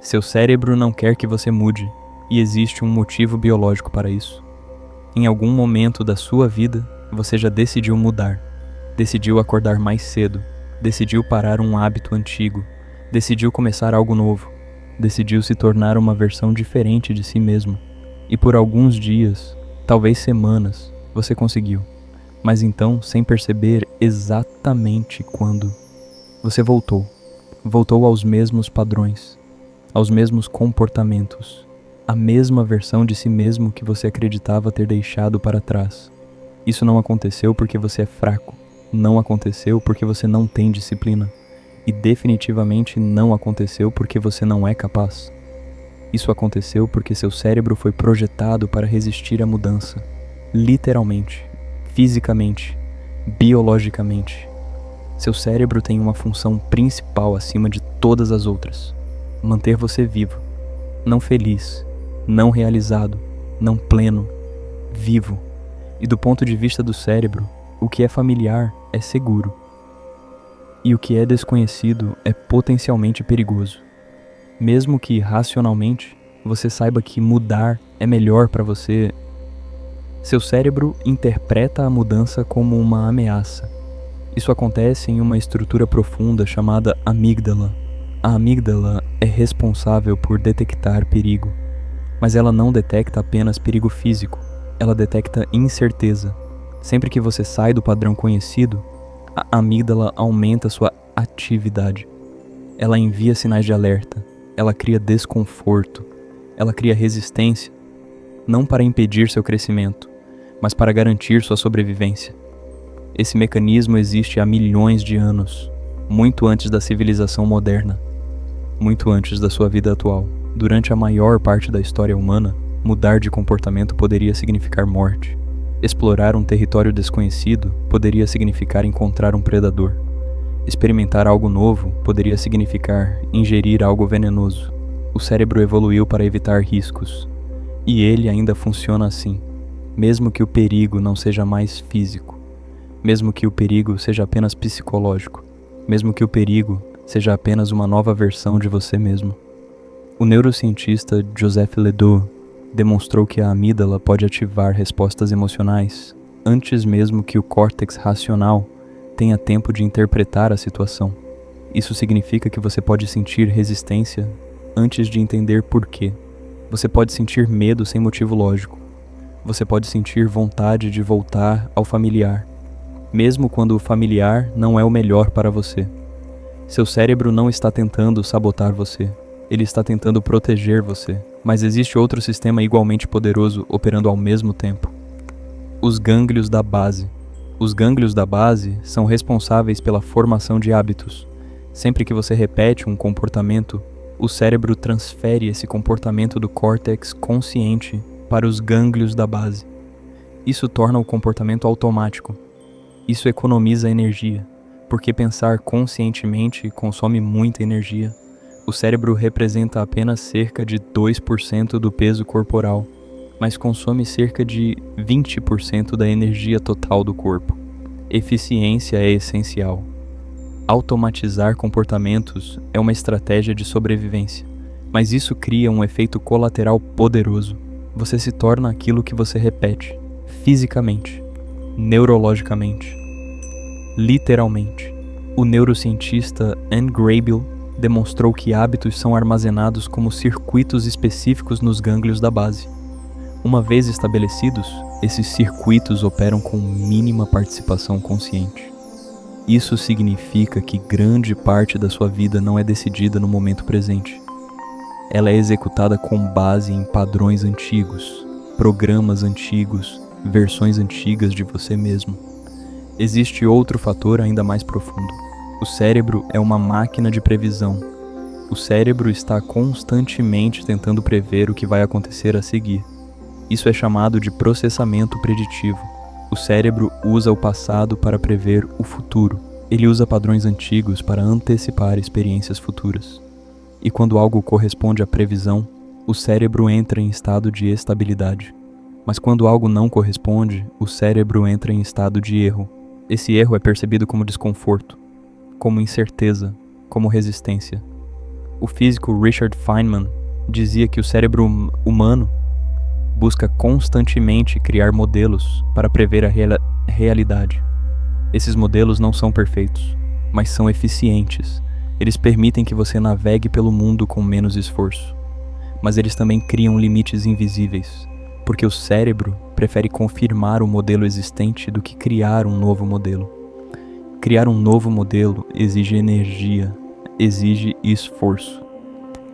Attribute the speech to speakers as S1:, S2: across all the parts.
S1: Seu cérebro não quer que você mude, e existe um motivo biológico para isso. Em algum momento da sua vida, você já decidiu mudar, decidiu acordar mais cedo, decidiu parar um hábito antigo, decidiu começar algo novo, decidiu se tornar uma versão diferente de si mesmo. E por alguns dias, talvez semanas, você conseguiu. Mas então, sem perceber exatamente quando, você voltou aos mesmos padrões, aos mesmos comportamentos, a mesma versão de si mesmo que você acreditava ter deixado para trás. Isso não aconteceu porque você é fraco, não aconteceu porque você não tem disciplina, e definitivamente não aconteceu porque você não é capaz. Isso aconteceu porque seu cérebro foi projetado para resistir à mudança, literalmente, fisicamente, biologicamente. Seu cérebro tem uma função principal acima de todas as outras: manter você vivo, não feliz, não realizado, não pleno, vivo. E do ponto de vista do cérebro, o que é familiar é seguro. E o que é desconhecido é potencialmente perigoso. Mesmo que racionalmente você saiba que mudar é melhor para você, seu cérebro interpreta a mudança como uma ameaça. Isso acontece em uma estrutura profunda chamada amígdala. A amígdala é responsável por detectar perigo, mas ela não detecta apenas perigo físico, ela detecta incerteza. Sempre que você sai do padrão conhecido, a amígdala aumenta sua atividade. Ela envia sinais de alerta, ela cria desconforto, ela cria resistência, não para impedir seu crescimento, mas para garantir sua sobrevivência. Esse mecanismo existe há milhões de anos, muito antes da civilização moderna, muito antes da sua vida atual. Durante a maior parte da história humana, mudar de comportamento poderia significar morte. Explorar um território desconhecido poderia significar encontrar um predador. Experimentar algo novo poderia significar ingerir algo venenoso. O cérebro evoluiu para evitar riscos, e ele ainda funciona assim, mesmo que o perigo não seja mais físico, mesmo que o perigo seja apenas psicológico, mesmo que o perigo seja apenas uma nova versão de você mesmo. O neurocientista Joseph Ledoux demonstrou que a amígdala pode ativar respostas emocionais antes mesmo que o córtex racional tenha tempo de interpretar a situação. Isso significa que você pode sentir resistência antes de entender por quê. Você pode sentir medo sem motivo lógico. Você pode sentir vontade de voltar ao familiar, mesmo quando o familiar não é o melhor para você. Seu cérebro não está tentando sabotar você. Ele está tentando proteger você. Mas existe outro sistema igualmente poderoso operando ao mesmo tempo: os gânglios da base. Os gânglios da base são responsáveis pela formação de hábitos. Sempre que você repete um comportamento, o cérebro transfere esse comportamento do córtex consciente para os gânglios da base. Isso torna o comportamento automático. Isso economiza energia, porque pensar conscientemente consome muita energia. O cérebro representa apenas cerca de 2% do peso corporal, mas consome cerca de 20% da energia total do corpo. Eficiência é essencial. Automatizar comportamentos é uma estratégia de sobrevivência, mas isso cria um efeito colateral poderoso. Você se torna aquilo que você repete, fisicamente, neurologicamente, literalmente. O neurocientista Anne Grable demonstrou que hábitos são armazenados como circuitos específicos nos gânglios da base. Uma vez estabelecidos, esses circuitos operam com mínima participação consciente. Isso significa que grande parte da sua vida não é decidida no momento presente. Ela é executada com base em padrões antigos, programas antigos, versões antigas de você mesmo. Existe outro fator ainda mais profundo. O cérebro é uma máquina de previsão. O cérebro está constantemente tentando prever o que vai acontecer a seguir. Isso é chamado de processamento preditivo. O cérebro usa o passado para prever o futuro. Ele usa padrões antigos para antecipar experiências futuras. E quando algo corresponde à previsão, o cérebro entra em estado de estabilidade. Mas quando algo não corresponde, o cérebro entra em estado de erro. Esse erro é percebido como desconforto, como incerteza, como resistência. O físico Richard Feynman dizia que o cérebro humano busca constantemente criar modelos para prever a realidade. Esses modelos não são perfeitos, mas são eficientes. Eles permitem que você navegue pelo mundo com menos esforço. Mas eles também criam limites invisíveis, porque o cérebro prefere confirmar o modelo existente do que criar um novo modelo. Criar um novo modelo exige energia, exige esforço,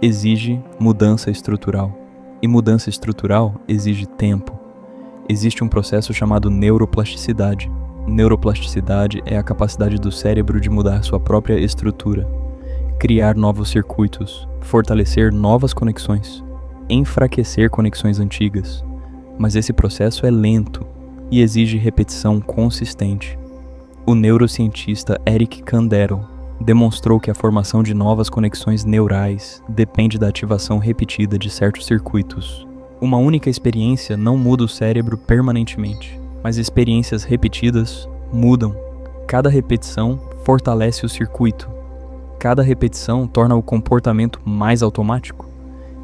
S1: exige mudança estrutural. E mudança estrutural exige tempo. Existe um processo chamado neuroplasticidade. Neuroplasticidade é a capacidade do cérebro de mudar sua própria estrutura, criar novos circuitos, fortalecer novas conexões, enfraquecer conexões antigas. Mas esse processo é lento e exige repetição consistente. O neurocientista Eric Kandel demonstrou que a formação de novas conexões neurais depende da ativação repetida de certos circuitos. Uma única experiência não muda o cérebro permanentemente, mas experiências repetidas mudam. Cada repetição fortalece o circuito. Cada repetição torna o comportamento mais automático.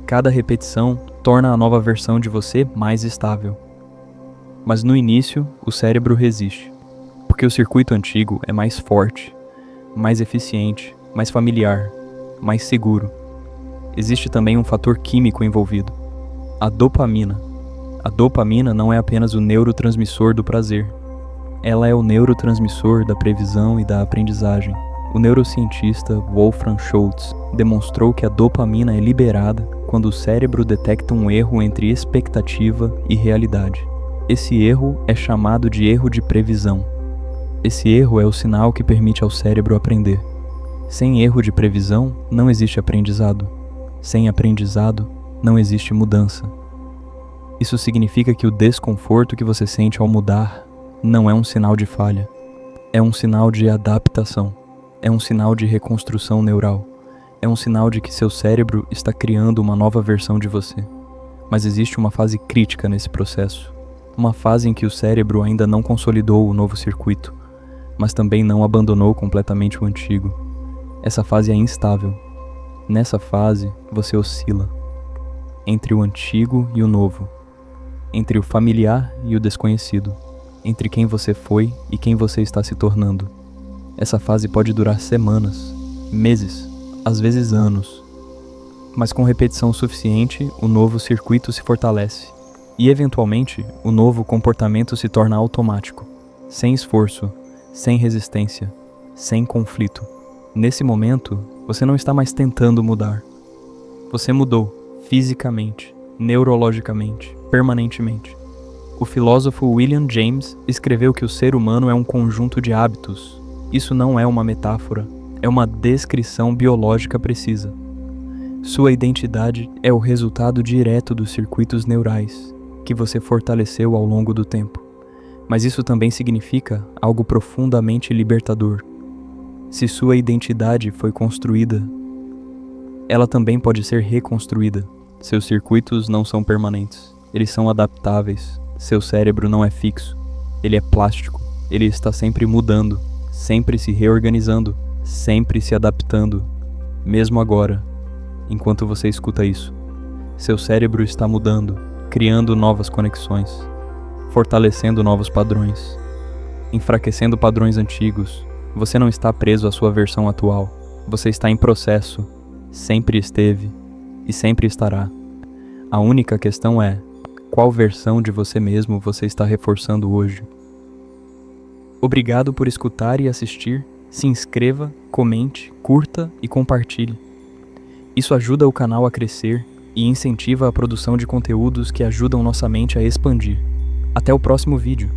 S1: Cada repetição torna a nova versão de você mais estável. Mas no início, o cérebro resiste, porque o circuito antigo é mais forte, mais eficiente, mais familiar, mais seguro. Existe também um fator químico envolvido: a dopamina. A dopamina não é apenas o neurotransmissor do prazer. Ela é o neurotransmissor da previsão e da aprendizagem. O neurocientista Wolfram Schultz demonstrou que a dopamina é liberada quando o cérebro detecta um erro entre expectativa e realidade. Esse erro é chamado de erro de previsão. Esse erro é o sinal que permite ao cérebro aprender. Sem erro de previsão, não existe aprendizado. Sem aprendizado, não existe mudança. Isso significa que o desconforto que você sente ao mudar não é um sinal de falha. É um sinal de adaptação. É um sinal de reconstrução neural. É um sinal de que seu cérebro está criando uma nova versão de você. Mas existe uma fase crítica nesse processo. Uma fase em que o cérebro ainda não consolidou o novo circuito, mas também não abandonou completamente o antigo. Essa fase é instável. Nessa fase, você oscila entre o antigo e o novo, entre o familiar e o desconhecido, entre quem você foi e quem você está se tornando. Essa fase pode durar semanas, meses, às vezes anos. Mas com repetição suficiente, o novo circuito se fortalece. E, eventualmente, o novo comportamento se torna automático, sem esforço, sem resistência, sem conflito. Nesse momento, você não está mais tentando mudar. Você mudou, fisicamente, neurologicamente, permanentemente. O filósofo William James escreveu que o ser humano é um conjunto de hábitos. Isso não é uma metáfora, é uma descrição biológica precisa. Sua identidade é o resultado direto dos circuitos neurais que você fortaleceu ao longo do tempo. Mas isso também significa algo profundamente libertador. Se sua identidade foi construída, ela também pode ser reconstruída. Seus circuitos não são permanentes, eles são adaptáveis. Seu cérebro não é fixo, ele é plástico, ele está sempre mudando, sempre se reorganizando, sempre se adaptando. Mesmo agora, enquanto você escuta isso, seu cérebro está mudando, criando novas conexões, fortalecendo novos padrões, enfraquecendo padrões antigos. Você não está preso à sua versão atual, você está em processo, sempre esteve e sempre estará. A única questão é: qual versão de você mesmo você está reforçando hoje? Obrigado por escutar e assistir. Se inscreva, comente, curta e compartilhe. Isso ajuda o canal a crescer e incentiva a produção de conteúdos que ajudam nossa mente a expandir. Até o próximo vídeo.